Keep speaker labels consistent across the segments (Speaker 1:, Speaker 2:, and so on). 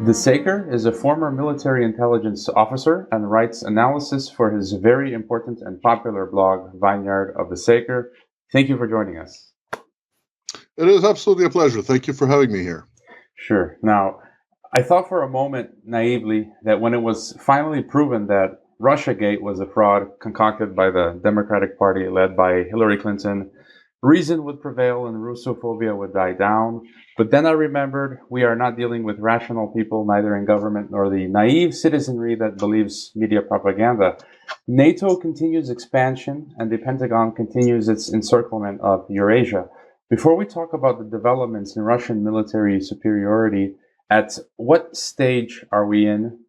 Speaker 1: The Saker is a former military intelligence officer and writes analysis for his very important and popular blog, Vineyard of the Saker. Thank you for joining us.
Speaker 2: It is absolutely a pleasure. Thank you for having me here.
Speaker 1: Sure. Now, I thought for a moment naively that when it was finally proven that Russiagate was a fraud concocted by the Democratic Party led by Hillary Clinton, reason would prevail and Russophobia would die down. But then I remembered we are not dealing with rational people, neither in government nor the naive citizenry that believes media propaganda. NATO continues expansion and the Pentagon continues its encirclement of Eurasia. Before we talk about the developments in Russian military superiority, at what stage are we in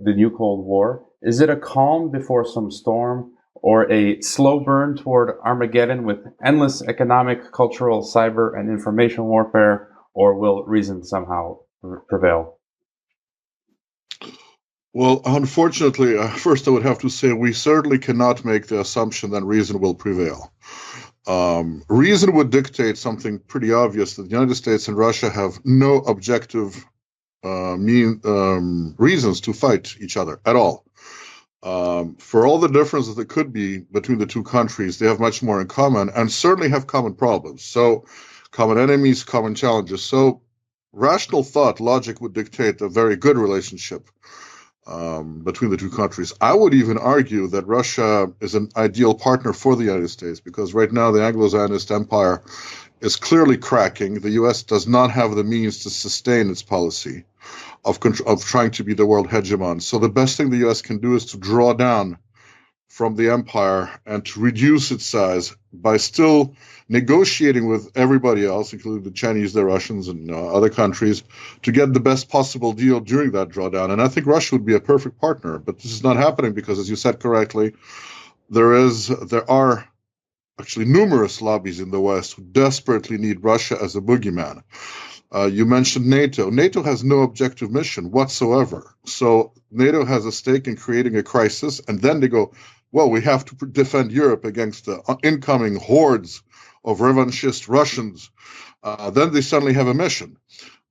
Speaker 1: the new Cold War? Is it a calm before some storm, or a slow burn toward Armageddon with endless economic, cultural, cyber, and information warfare, or will reason somehow prevail?
Speaker 2: Well, unfortunately, first I would have to say we certainly cannot make the assumption that reason will prevail. Reason would dictate something pretty obvious, that the United States and Russia have no objective reasons to fight each other at all. For all the differences that could be between the two countries, they have much more in common and certainly have common problems. So, common enemies, common challenges. So, rational thought, logic would dictate a very good relationship between the two countries. I would even argue that Russia is an ideal partner for the United States because right now the Anglo-Zionist empire is clearly cracking. The U.S. does not have the means to sustain its policy of trying to be the world hegemon. So the best thing the U.S. can do is to draw down from the empire and to reduce its size by still negotiating with everybody else, including the Chinese, the Russians, and other countries, to get the best possible deal during that drawdown. And I think Russia would be a perfect partner. But this is not happening because, as you said correctly, there are actually numerous lobbies in the West who desperately need Russia as a boogeyman. You mentioned NATO. NATO has no objective mission whatsoever. So NATO has a stake in creating a crisis, and then they go, well, we have to defend Europe against the incoming hordes of revanchist Russians. Then they suddenly have a mission.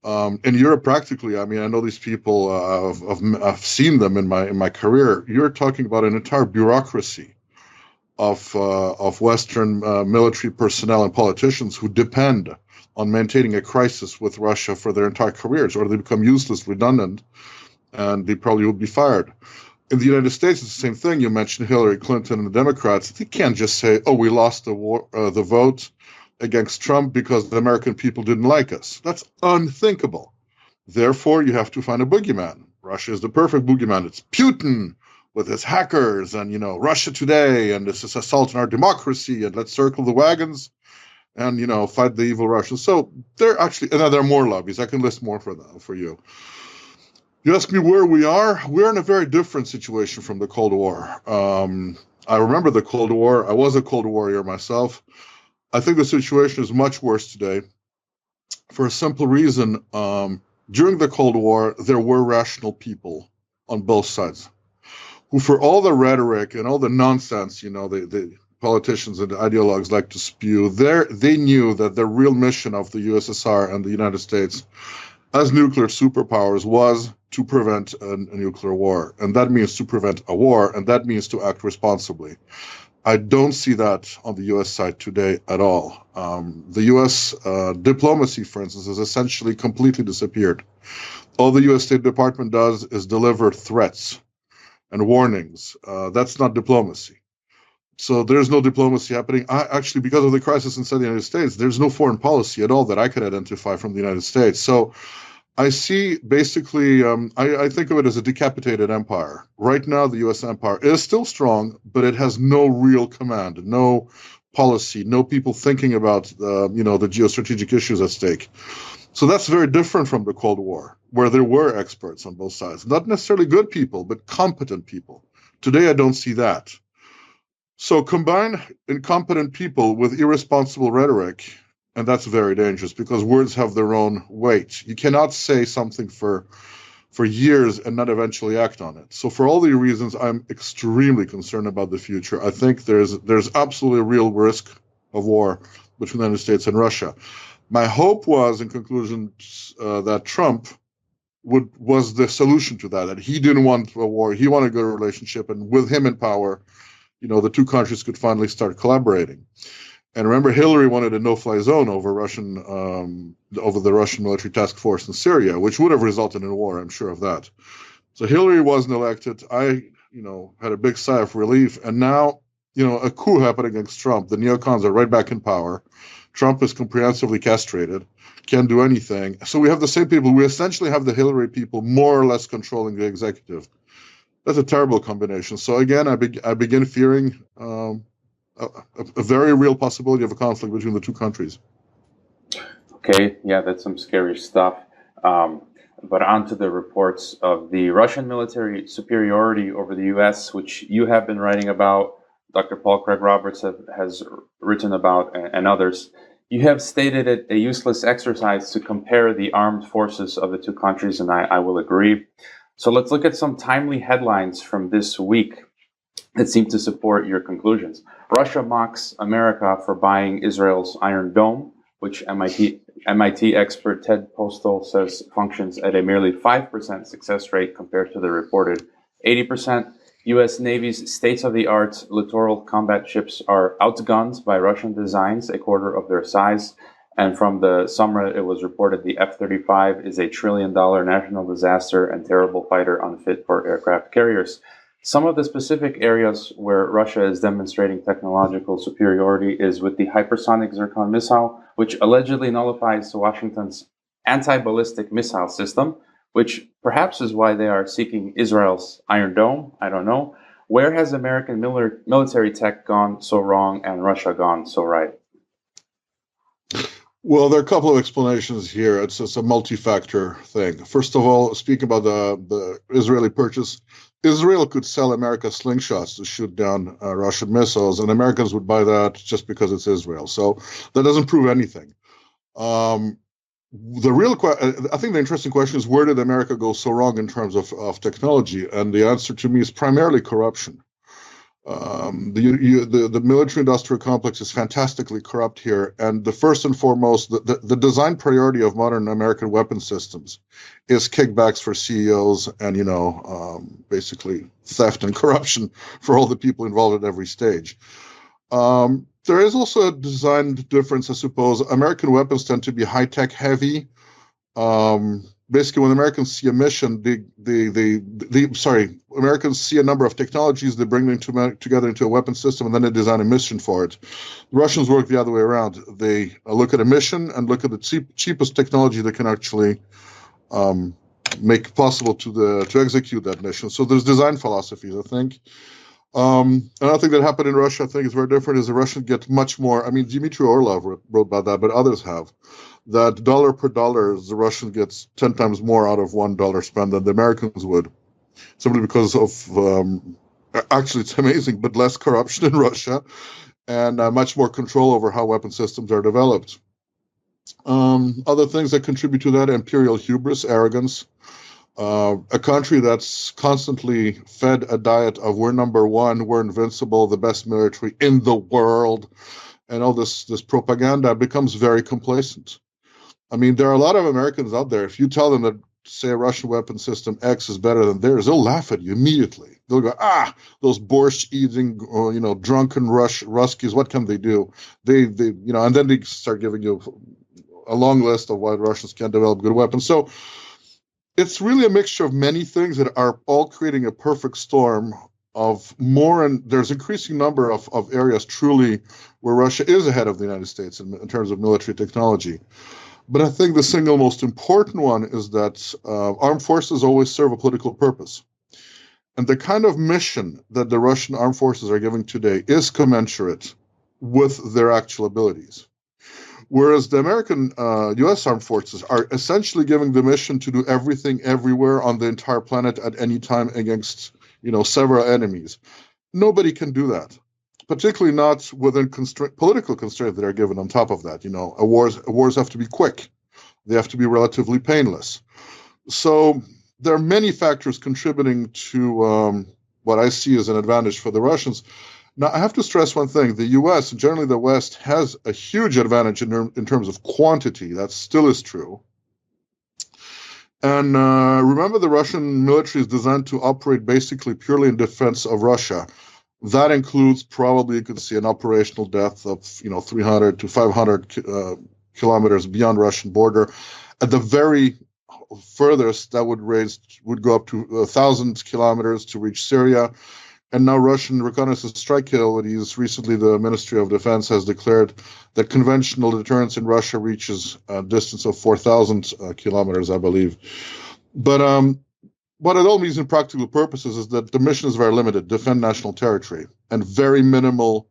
Speaker 2: In Europe, practically, I mean, I know these people, I've seen them in my career. You're talking about an entire bureaucracy of Western military personnel and politicians who depend on maintaining a crisis with Russia for their entire careers, or they become useless, redundant, and they probably would be fired. In the United States, it's the same thing. You mentioned Hillary Clinton and the Democrats. They can't just say, oh, we lost the vote against Trump because the American people didn't like us. That's unthinkable. Therefore, you have to find a boogeyman. Russia is the perfect boogeyman. It's Putin with his hackers and, Russia Today, and this is assault on our democracy, and let's circle the wagons and, fight the evil Russians. So there are more lobbies. I can list more for you. You ask me where we are. We're in a very different situation from the Cold War. I remember the Cold War. I was a Cold Warrior myself. I think the situation is much worse today for a simple reason. During the Cold War, there were rational people on both sides who, for all the rhetoric and all the nonsense, the politicians and ideologues like to spew, they knew that the real mission of the USSR and the United States as nuclear superpowers was to prevent a nuclear war. And that means to prevent a war, and that means to act responsibly. I don't see that on the U.S. side today at all. The U.S. Diplomacy, for instance, has essentially completely disappeared. All the U.S. State Department does is deliver threats and warnings. That's not diplomacy. So there's no diplomacy happening. Actually, because of the crisis inside the United States, there's no foreign policy at all that I could identify from the United States. So I see basically, I think of it as a decapitated empire. Right now, the U.S. empire is still strong, but it has no real command, no policy, no people thinking about, the geostrategic issues at stake. So that's very different from the Cold War, where there were experts on both sides. Not necessarily good people, but competent people. Today, I don't see that. So combine incompetent people with irresponsible rhetoric, and that's very dangerous because words have their own weight. You cannot say something for years and not eventually act on it. So for all the reasons, I'm extremely concerned about the future. I think there's absolutely a real risk of war between the United States and Russia. My hope was, in conclusion, that Trump was the solution to that. That he didn't want a war; he wanted a good relationship, and with him in power, the two countries could finally start collaborating. And remember, Hillary wanted a no-fly zone over the Russian military task force in Syria, which would have resulted in a war. I'm sure of that. So Hillary wasn't elected. I, had a big sigh of relief. And now, a coup happened against Trump. The neocons are right back in power. Trump is comprehensively castrated, can't do anything. So we have the same people. We essentially have the Hillary people more or less controlling the executive. That's a terrible combination. So again, I begin fearing a very real possibility of a conflict between the two countries.
Speaker 1: Okay, yeah, that's some scary stuff. But on to the reports of the Russian military superiority over the U.S., which you have been writing about, Dr. Paul Craig Roberts has written about, and others. You have stated it a useless exercise to compare the armed forces of the two countries, and I will agree. So let's look at some timely headlines from this week that seem to support your conclusions. Russia mocks America for buying Israel's Iron Dome, which MIT expert Ted Postal says functions at a merely 5% success rate compared to the reported 80%. U.S. Navy's state-of-the-art littoral combat ships are outgunned by Russian designs, a quarter of their size. And from the summer, it was reported the F-35 is a $1 trillion national disaster and terrible fighter unfit for aircraft carriers. Some of the specific areas where Russia is demonstrating technological superiority is with the hypersonic Zircon missile, which allegedly nullifies Washington's anti-ballistic missile system, which perhaps is why they are seeking Israel's Iron Dome. I don't know. Where has American military tech gone so wrong and Russia gone so right?
Speaker 2: Well, there are a couple of explanations here. It's a multi-factor thing. First of all, speaking about the Israeli purchase, Israel could sell America slingshots to shoot down Russian missiles, and Americans would buy that just because it's Israel. So that doesn't prove anything. I think the interesting question is, where did America go so wrong in terms of technology? And the answer to me is primarily corruption. The military-industrial complex is fantastically corrupt here, and the first and foremost, the design priority of modern American weapon systems is kickbacks for CEOs and basically theft and corruption for all the people involved at every stage. There is also a design difference, I suppose. American weapons tend to be high-tech heavy. Basically, when Americans see a mission, Americans see a number of technologies, they bring them together into a weapon system, and then they design a mission for it. The Russians work the other way around. They look at a mission and look at the cheapest technology that can actually make possible to execute that mission. So there's design philosophies, I think. Another thing that happened in Russia, I think, is very different, is the Russians get much more. I mean, Dmitry Orlov wrote about that, but others have. That dollar per dollar, the Russian gets 10 times more out of $1 spent than the Americans would, simply because of, actually it's amazing, but less corruption in Russia and much more control over how weapon systems are developed. Other things that contribute to that: imperial hubris, arrogance. A country that's constantly fed a diet of we're number one, we're invincible, the best military in the world, and all this propaganda becomes very complacent. I mean, there are a lot of Americans out there. If you tell them that, say, a Russian weapon system X is better than theirs, they'll laugh at you immediately. They'll go, those borscht-eating, drunken Ruskies, what can they do? They, and then they start giving you a long list of why Russians can't develop good weapons. So it's really a mixture of many things that are all creating a perfect storm of more, and there's increasing number of areas truly where Russia is ahead of the United States in terms of military technology. But I think the single most important one is that armed forces always serve a political purpose. And the kind of mission that the Russian armed forces are giving today is commensurate with their actual abilities. Whereas the American U.S. armed forces are essentially giving the mission to do everything everywhere on the entire planet at any time against, several enemies. Nobody can do that, particularly not within political constraints that are given on top of that. Wars have to be quick. They have to be relatively painless. So there are many factors contributing to what I see as an advantage for the Russians. Now, I have to stress one thing. The U.S., and generally the West, has a huge advantage in terms of quantity. That still is true. And remember, the Russian military is designed to operate basically purely in defense of Russia. That includes probably, you could see, an operational depth of 300 to 500 kilometers beyond Russian border. At the very furthest, that would go up to 1,000 kilometers to reach Syria. And now Russian reconnaissance strike capabilities. Recently, the Ministry of Defense has declared that conventional deterrence in Russia reaches a distance of 4,000 kilometers, I believe. But what it all means in practical purposes is that the mission is very limited: defend national territory, and very minimal,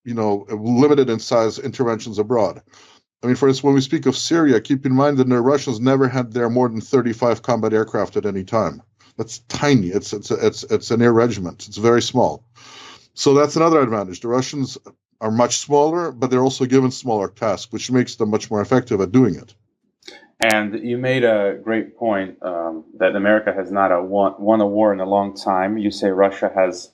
Speaker 2: limited in size interventions abroad. I mean, for instance, when we speak of Syria, keep in mind that the Russians never had there more than 35 combat aircraft at any time. That's tiny. It's an air regiment. It's very small. So that's another advantage. The Russians are much smaller, but they're also given smaller tasks, which makes them much more effective at doing it.
Speaker 1: And you made a great point that America has not won a war in a long time. You say Russia has,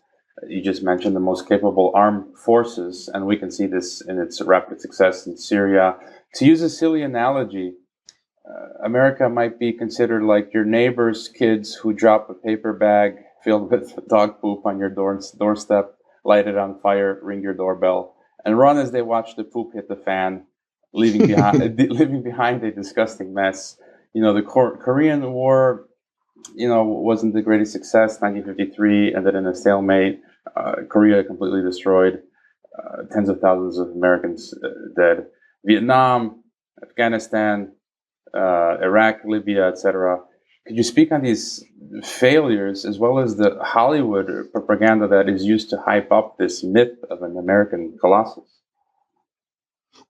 Speaker 1: you just mentioned, the most capable armed forces, and we can see this in its rapid success in Syria. To use a silly analogy, America might be considered like your neighbor's kids who drop a paper bag filled with dog poop on your doorstep, light it on fire, ring your doorbell, and run as they watch the poop hit the fan, leaving behind a disgusting mess. The Korean War, wasn't the greatest success. 1953 ended in a stalemate. Korea completely destroyed. Tens of thousands of Americans dead. Vietnam, Afghanistan, Iraq, Libya, etc. Could you speak on these failures, as well as the Hollywood propaganda that is used to hype up this myth of an American colossus?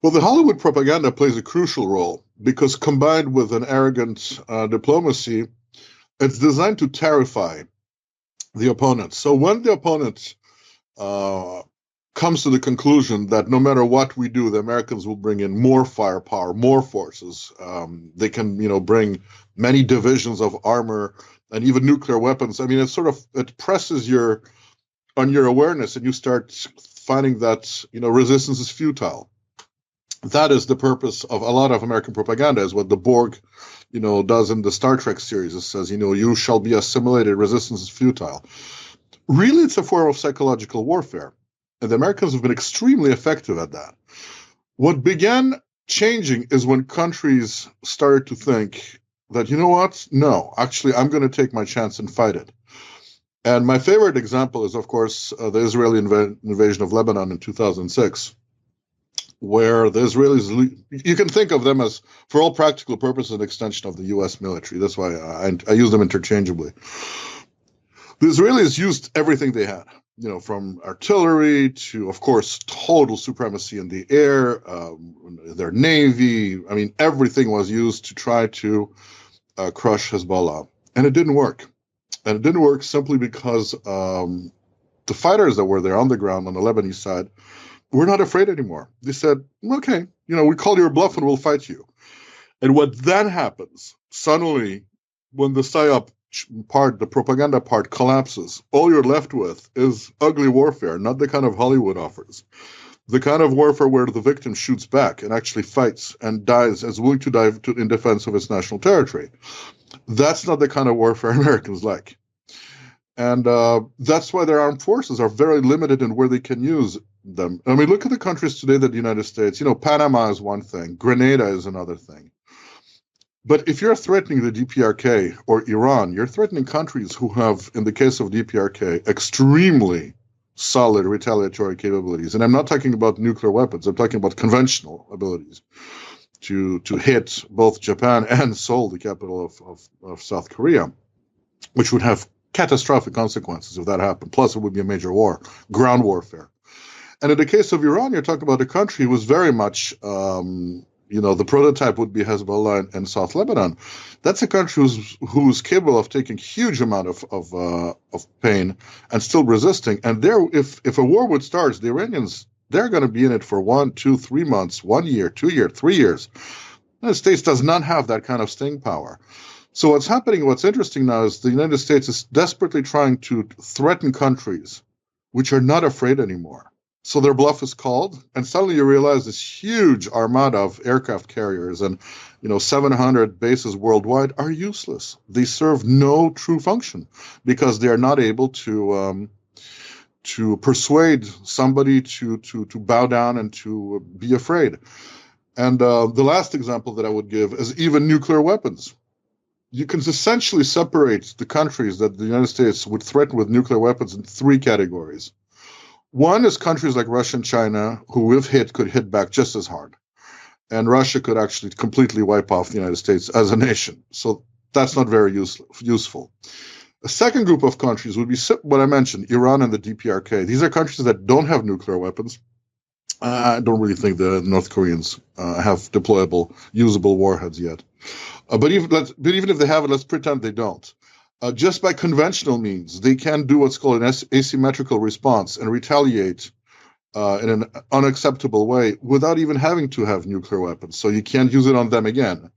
Speaker 2: Well, the Hollywood propaganda plays a crucial role because, combined with an arrogant diplomacy, it's designed to terrify the opponent. So when the opponent comes to the conclusion that no matter what we do, the Americans will bring in more firepower, more forces, they can, bring many divisions of armor and even nuclear weapons. I mean, it presses on your awareness, and you start finding that, resistance is futile. That is the purpose of a lot of American propaganda, is what the Borg, does in the Star Trek series. It says, you shall be assimilated, resistance is futile. Really, it's a form of psychological warfare. And the Americans have been extremely effective at that. What began changing is when countries started to think that, no, actually, I'm going to take my chance and fight it. And my favorite example is, of course, the Israeli invasion of Lebanon in 2006, where the Israelis, you can think of them as, for all practical purposes, an extension of the U.S. military. That's why I use them interchangeably. The Israelis used everything they had, from artillery to, of course, total supremacy in the air, their navy. I mean, everything was used to try to crush Hezbollah. And it didn't work. And it didn't work simply because the fighters that were there on the ground on the Lebanese side were not afraid anymore. They said, okay, we call your bluff and we'll fight you. And what then happens, suddenly, when the PSYOP part, the propaganda part, collapses, all you're left with is ugly warfare, not the kind of Hollywood offers. The kind of warfare where the victim shoots back and actually fights and dies, is willing to die in defense of its national territory. That's not the kind of warfare Americans like. And that's why their armed forces are very limited in where they can use them. I mean, look at the countries today that the United States, Panama is one thing, Grenada is another thing. But if you're threatening the DPRK or Iran, you're threatening countries who have, in the case of DPRK, extremely solid retaliatory capabilities. And I'm not talking about nuclear weapons. I'm talking about conventional abilities to hit both Japan and Seoul, the capital of South Korea, which would have catastrophic consequences if that happened. Plus, it would be a major war, ground warfare. And in the case of Iran, you're talking about a country who was very much the prototype would be Hezbollah in South Lebanon. That's a country who's capable of taking huge amount of pain and still resisting. And if a war would start, the Iranians, they're going to be in it for 1, 2, 3 months, 1 year, 2 years, 3 years. The United States does not have that kind of staying power. So what's happening, what's interesting now is the United States is desperately trying to threaten countries which are not afraid anymore. So their bluff is called, and suddenly you realize this huge armada of aircraft carriers and 700 bases worldwide are useless. They serve no true function because they are not able to persuade somebody to bow down and to be afraid. And the last example that I would give is even nuclear weapons. You can essentially separate the countries that the United States would threaten with nuclear weapons in three categories. One is countries like Russia and China, who, if hit, could hit back just as hard. And Russia could actually completely wipe off the United States as a nation. So that's not very useful. A second group of countries would be what I mentioned, Iran and the DPRK. These are countries that don't have nuclear weapons. I don't really think the North Koreans have deployable, usable warheads yet. But even if they have it, let's pretend they don't. Just by conventional means, they can do what's called an asymmetrical response and retaliate in an unacceptable way without even having to have nuclear weapons. So you can't use it on them again.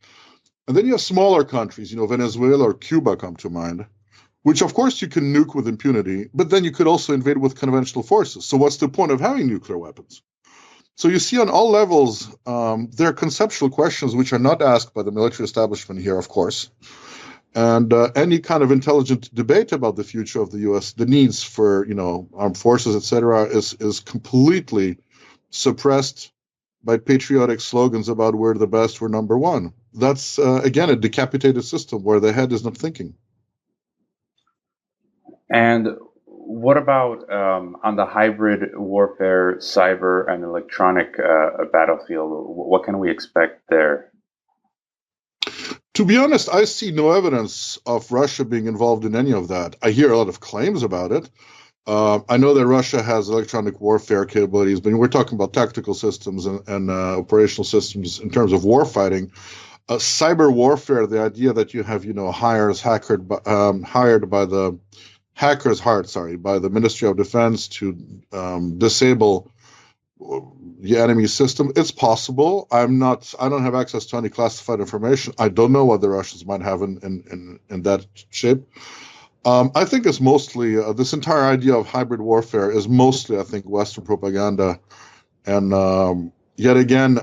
Speaker 2: And then you have smaller countries, Venezuela or Cuba come to mind, which of course you can nuke with impunity, but then you could also invade with conventional forces. So what's the point of having nuclear weapons? So you see on all levels, there are conceptual questions which are not asked by the military establishment here, of course. And any kind of intelligent debate about the future of the U.S., the needs for armed forces, etc., is completely suppressed by patriotic slogans about we're the best, we're number one. That's again a decapitated system where the head is not thinking.
Speaker 1: And what about on the hybrid warfare, cyber and electronic battlefield? What can we expect there?
Speaker 2: To be honest, I see no evidence of Russia being involved in any of that. I hear a lot of claims about it. I know that Russia has electronic warfare capabilities, but we're talking about tactical systems and operational systems in terms of warfighting. Cyber warfare, the idea that you have, hired by the Ministry of Defense to disable the enemy system. It's possible. I don't have access to any classified information. I don't know what the Russians might have in that shape. I think it's mostly this entire idea of hybrid warfare is mostly, I think, Western propaganda, and yet again,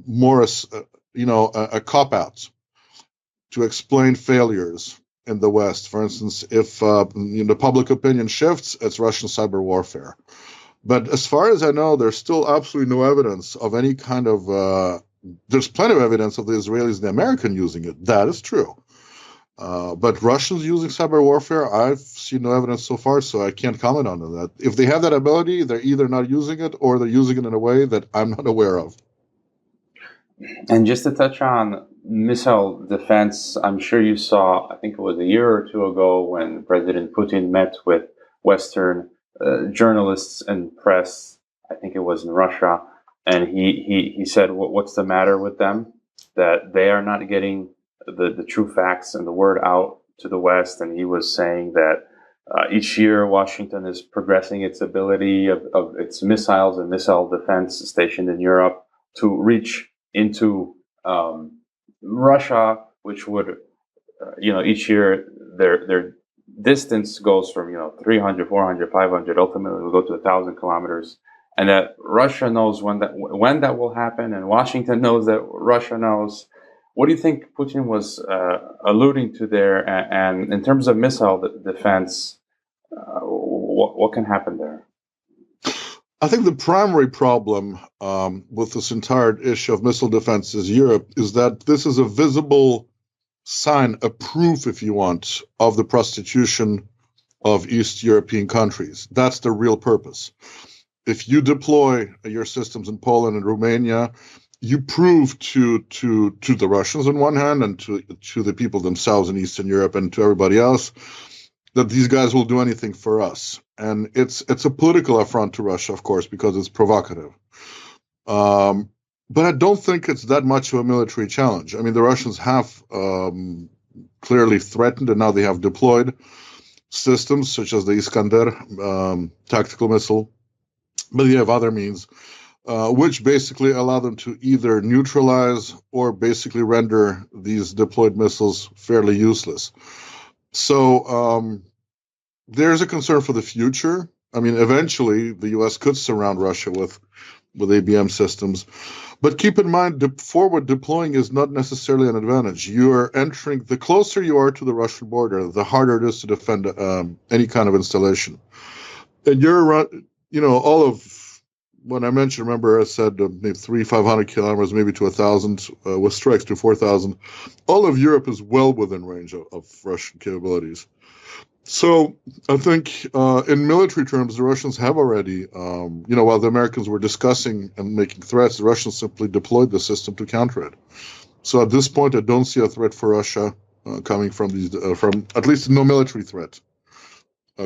Speaker 2: more a cop-out to explain failures in the West. For instance, if the public opinion shifts, it's Russian cyber warfare. But as far as I know, there's still absolutely no evidence of any kind of. There's plenty of evidence of the Israelis and the Americans using it. That is true. But Russians using cyber warfare, I've seen no evidence so far, so I can't comment on that. If they have that ability, they're either not using it or they're using it in a way that I'm not aware of.
Speaker 1: And just to touch on missile defense, I'm sure you saw, I think it was a year or two ago, when President Putin met with Western journalists and press, I think it was in Russia, and he said, what's the matter with them? That they are not getting the true facts and the word out to the West. And he was saying that each year Washington is progressing its ability of its missiles and missile defense stationed in Europe to reach into Russia, which would, each year their distance goes from 300, 400, 500, ultimately will go to 1,000 kilometers, and that Russia knows when that will happen, and Washington knows that Russia knows. What do you think Putin was alluding to there? And in terms of missile defense, what can happen there?
Speaker 2: I think the primary problem with this entire issue of missile defense is Europe is that this is a visible sign, a proof, if you want, of the prostitution of East European countries. That's the real purpose. If you deploy your systems in Poland and Romania, you prove to the Russians on one hand and to the people themselves in Eastern Europe and to everybody else that these guys will do anything for us. And it's a political affront to Russia, of course, because it's provocative. But I don't think it's that much of a military challenge. I mean, the Russians have clearly threatened, and now they have deployed systems such as the Iskander tactical missile, but they have other means, which basically allow them to either neutralize or basically render these deployed missiles fairly useless. So there's a concern for the future. I mean, eventually the U.S. could surround Russia with ABM systems. But keep in mind, forward deploying is not necessarily an advantage. You are entering, the closer you are to the Russian border, the harder it is to defend any kind of installation. And all of when I mentioned, remember I said maybe 500 kilometers, maybe to 1,000, with strikes to 4,000. All of Europe is well within range of Russian capabilities. So I think in military terms, the Russians have already, while the Americans were discussing and making threats, the Russians simply deployed the system to counter it. So at this point, I don't see a threat for Russia coming from these, from at least no military threat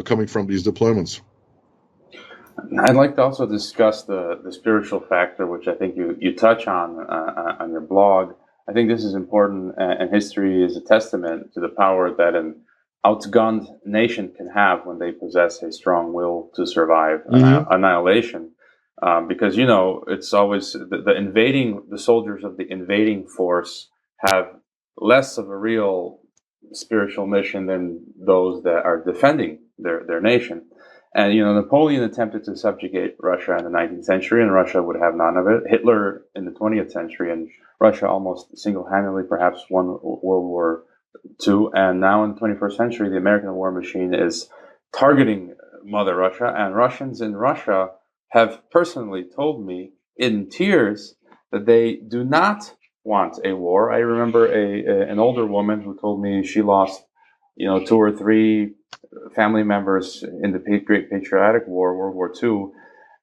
Speaker 2: coming from these deployments.
Speaker 1: I'd like to also discuss the spiritual factor, which I think you touch on your blog. I think this is important, and history is a testament to the power that an outgunned nation can have when they possess a strong will to survive annihilation. Because it's always the soldiers of the invading force have less of a real spiritual mission than those that are defending their nation. And Napoleon attempted to subjugate Russia in the 19th century, and Russia would have none of it. Hitler in the 20th century, and Russia almost single-handedly perhaps won World War II. And now in the 21st century, the American war machine is targeting Mother Russia, and Russians in Russia have personally told me in tears that they do not want a war. I remember an older woman who told me she lost, 2 or 3 family members in the Great Patriotic War, World War II,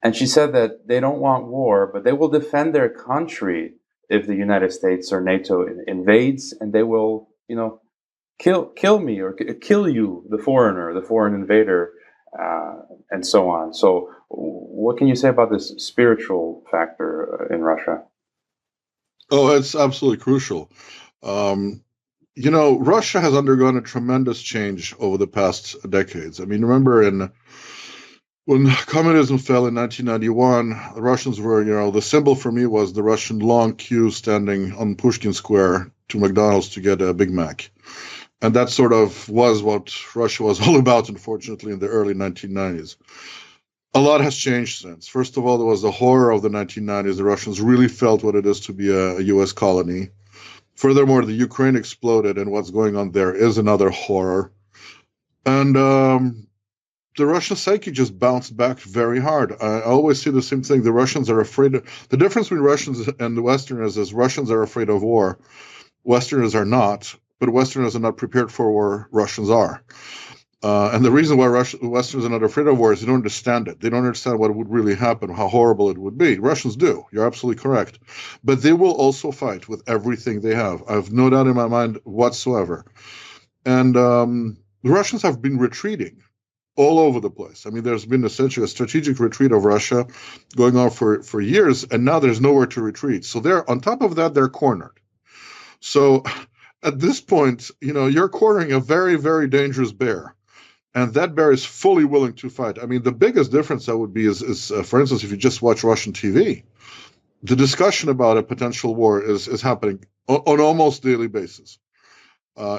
Speaker 1: and she said that they don't want war, but they will defend their country if the United States or NATO invades, and they will, kill me or kill you, the foreigner, the foreign invader, and so on. So, what can you say about this spiritual factor in Russia?
Speaker 2: Oh, it's absolutely crucial. Russia has undergone a tremendous change over the past decades. I mean, remember when communism fell in 1991, the Russians were, the symbol for me was the Russian long queue standing on Pushkin Square to McDonald's to get a Big Mac. And that sort of was what Russia was all about, unfortunately, in the early 1990s. A lot has changed since. First of all, there was the horror of the 1990s. The Russians really felt what it is to be a U.S. colony. Furthermore, the Ukraine exploded, and what's going on there is another horror. And the Russian psyche just bounced back very hard. I always see the same thing. The Russians are afraid the difference between Russians and the Westerners is Russians are afraid of war. Westerners are not, but Westerners are not prepared for war. Russians are. And the reason why Westerners are not afraid of war is they don't understand it. They don't understand what would really happen, how horrible it would be. Russians do. You're absolutely correct. But they will also fight with everything they have. I have no doubt in my mind whatsoever. And the Russians have been retreating all over the place. I mean, there's been essentially a strategic retreat of Russia going on for years, and now there's nowhere to retreat. So on top of that, they're cornered. So at this point, you're cornering a very, very dangerous bear. And that bear is fully willing to fight. I mean, the biggest difference that would be is for instance, if you just watch Russian TV, the discussion about a potential war is happening on almost daily basis.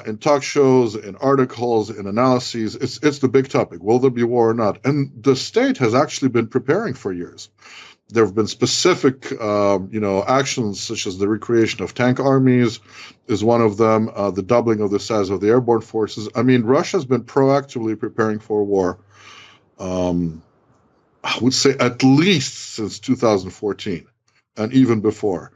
Speaker 2: In talk shows, in articles, in analyses, it's the big topic. Will there be war or not? And the state has actually been preparing for years. There have been specific, actions such as the recreation of tank armies is one of them, the doubling of the size of the airborne forces. I mean, Russia's been proactively preparing for war, I would say at least since 2014 and even before.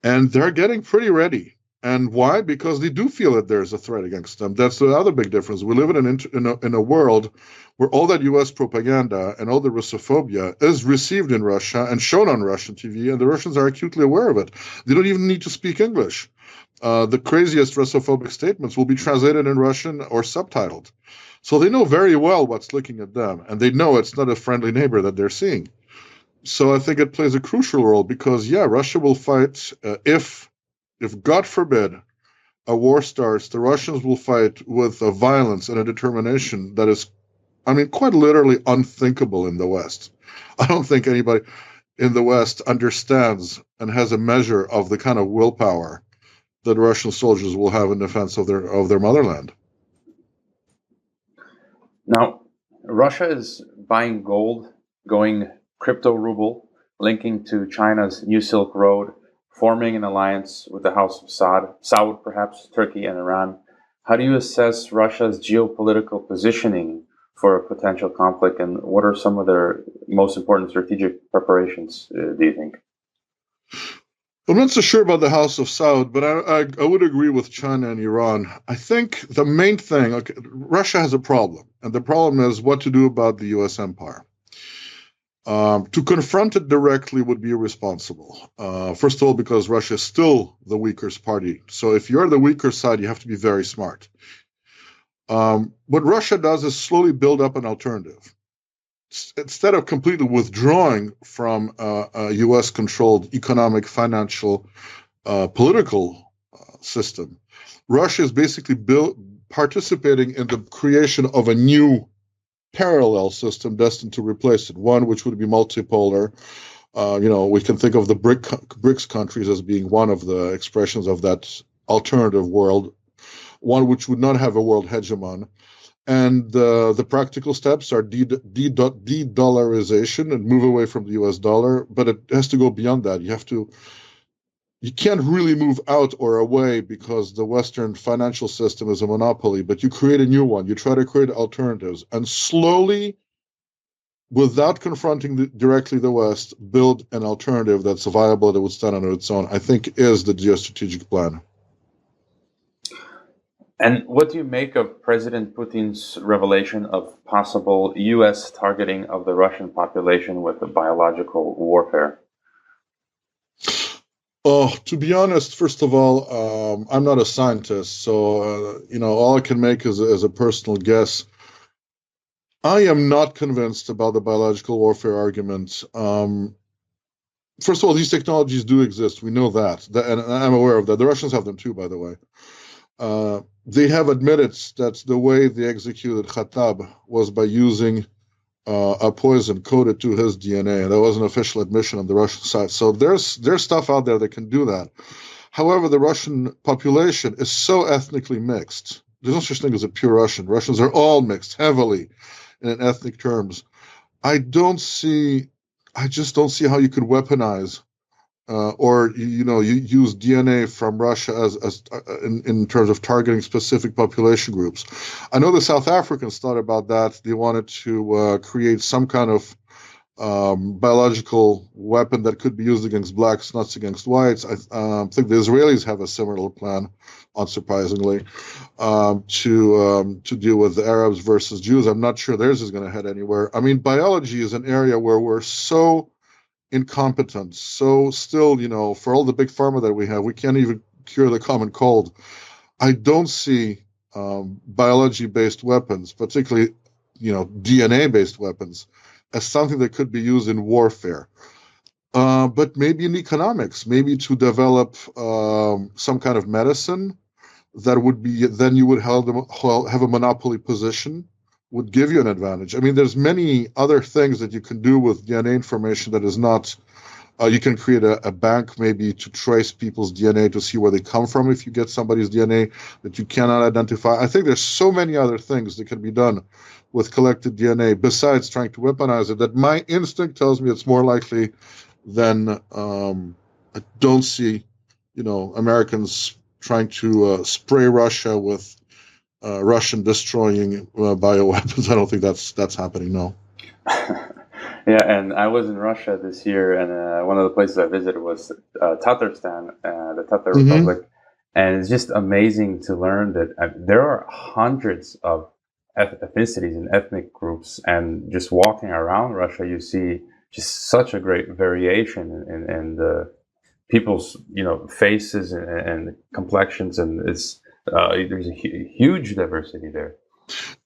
Speaker 2: And they're getting pretty ready. And why? Because they do feel that there's a threat against them. That's the other big difference. We live in a world where all that U.S. propaganda and all the Russophobia is received in Russia and shown on Russian TV, and the Russians are acutely aware of it. They don't even need to speak English. The craziest Russophobic statements will be translated in Russian or subtitled. So they know very well what's looking at them, and they know it's not a friendly neighbor that they're seeing. So I think it plays a crucial role because, Russia will fight if God forbid a war starts, the Russians will fight with a violence and a determination that is, quite literally unthinkable in the West. I don't think anybody in the West understands and has a measure of the kind of willpower that Russian soldiers will have in defense of their motherland.
Speaker 1: Now, Russia is buying gold, going crypto ruble, linking to China's New Silk Road, forming an alliance with the House of Saud perhaps, Turkey and Iran. How do you assess Russia's geopolitical positioning for a potential conflict, and what are some of their most important strategic preparations, do you think?
Speaker 2: I'm not so sure about the House of Saud, but I would agree with China and Iran. I think the main thing, okay, Russia has a problem, and the problem is what to do about the U.S. empire. To confront it directly would be irresponsible. First of all, because Russia is still the weaker party. So if you're the weaker side, you have to be very smart. What Russia does is slowly build up an alternative. Instead of completely withdrawing from a U.S.-controlled economic, financial, political system, Russia is basically participating in the creation of a new parallel system destined to replace it, one which would be multipolar. We can think of the BRICS countries as being one of the expressions of that alternative world, one which would not have a world hegemon. And the practical steps are de-dollarization and move away from the US dollar, but it has to go beyond that. You can't really move out or away because the Western financial system is a monopoly, but you create a new one. You try to create alternatives and slowly, without confronting directly the West, build an alternative that's viable, that would stand on its own, I think is the geostrategic plan.
Speaker 1: And what do you make of President Putin's revelation of possible U.S. targeting of the Russian population with biological warfare?
Speaker 2: Oh, to be honest, first of all, I'm not a scientist, so all I can make is a personal guess. I am not convinced about the biological warfare argument. First of all, these technologies do exist. We know that, and I'm aware of that. The Russians have them too, by the way. They have admitted that the way they executed Khattab was by using a poison coded to his DNA, and that was an official admission on the Russian side. So there's stuff out there that can do that. However, the Russian population is so ethnically mixed. There's no such thing as a pure Russian. Russians are all mixed heavily in ethnic terms. I just don't see how you could weaponize or you use DNA from Russia as in terms of targeting specific population groups. I know the South Africans thought about that. They wanted to create some kind of biological weapon that could be used against blacks, not against whites. I think the Israelis have a similar plan, unsurprisingly, to deal with the Arabs versus Jews. I'm not sure theirs is going to head anywhere. I mean, biology is an area where we're so incompetent. So still, for all the big pharma that we have, we can't even cure the common cold. I don't see biology-based weapons, particularly, DNA-based weapons, as something that could be used in warfare. But maybe in economics, maybe to develop some kind of medicine that would be, then you would have a monopoly position, would give you an advantage. I mean, there's many other things that you can do with DNA information that is not, you can create a bank maybe to trace people's DNA to see where they come from if you get somebody's DNA that you cannot identify. I think there's so many other things that can be done with collected DNA besides trying to weaponize it that my instinct tells me it's more likely than I don't see, Americans trying to spray Russia with Russian destroying bioweapons. I don't think that's happening. No.
Speaker 1: Yeah, and I was in Russia this year, and one of the places I visited was Tatarstan, the Tatar Republic, and it's just amazing to learn that there are hundreds of ethnicities and ethnic groups, and just walking around Russia, you see just such a great variation in the people's faces and complexions, and there's a huge diversity there.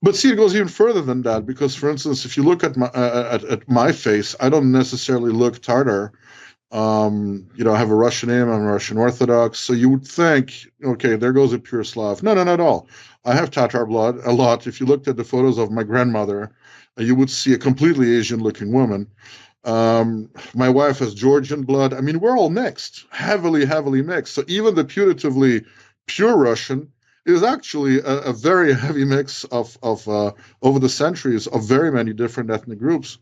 Speaker 2: But see, it goes even further than that, because, for instance, if you look at my face, I don't necessarily look Tatar. I have a Russian name. I'm Russian Orthodox. So you would think, okay, there goes a pure Slav. No, not at all. I have Tatar blood a lot. If you looked at the photos of my grandmother, you would see a completely Asian-looking woman. My wife has Georgian blood. I mean, we're all mixed, heavily mixed. So even the putatively pure Russian is actually a very heavy mix of over the centuries of very many different ethnic groups.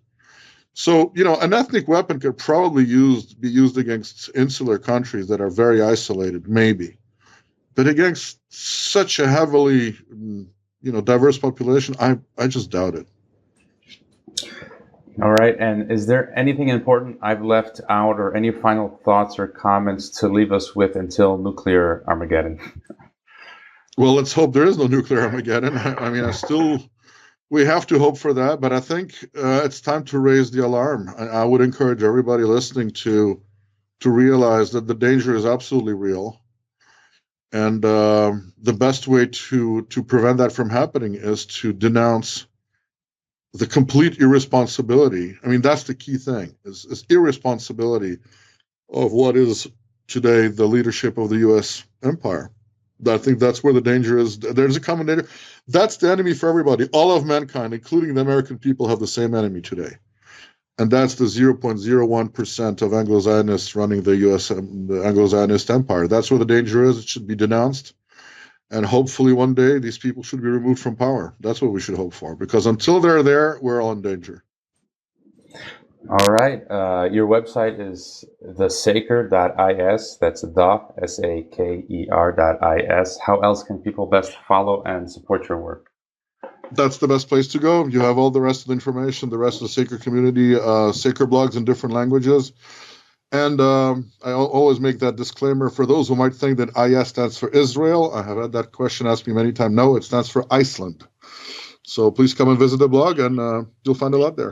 Speaker 2: So, an ethnic weapon could probably be used against insular countries that are very isolated, maybe. But against such a heavily, diverse population, I just doubt it.
Speaker 1: All right. And is there anything important I've left out, or any final thoughts or comments to leave us with until nuclear Armageddon?
Speaker 2: Well, let's hope there is no nuclear Armageddon. I mean, we have to hope for that, but I think it's time to raise the alarm. I would encourage everybody listening to realize that the danger is absolutely real. And the best way to prevent that from happening is to denounce the complete irresponsibility. I mean, that's the key thing, is irresponsibility of what is today the leadership of the U.S. empire. I think that's where the danger is. There's a common danger. That's the enemy for everybody. All of mankind, including the American people, have the same enemy today. And that's the 0.01% of Anglo-Zionists running the U.S. The Anglo-Zionist empire. That's where the danger is. It should be denounced. And hopefully one day these people should be removed from power. That's what we should hope for. Because until they're there, we're all in danger.
Speaker 1: All right. Your website is thesaker.is. That's SAKER.is. How else can people best follow and support your work?
Speaker 2: That's the best place to go. You have all the rest of the information, the rest of the Saker community, Saker blogs in different languages. And I always make that disclaimer for those who might think that IS stands for Israel. I have had that question asked me many times. No, it stands for Iceland. So please come and visit the blog, and you'll find a lot there.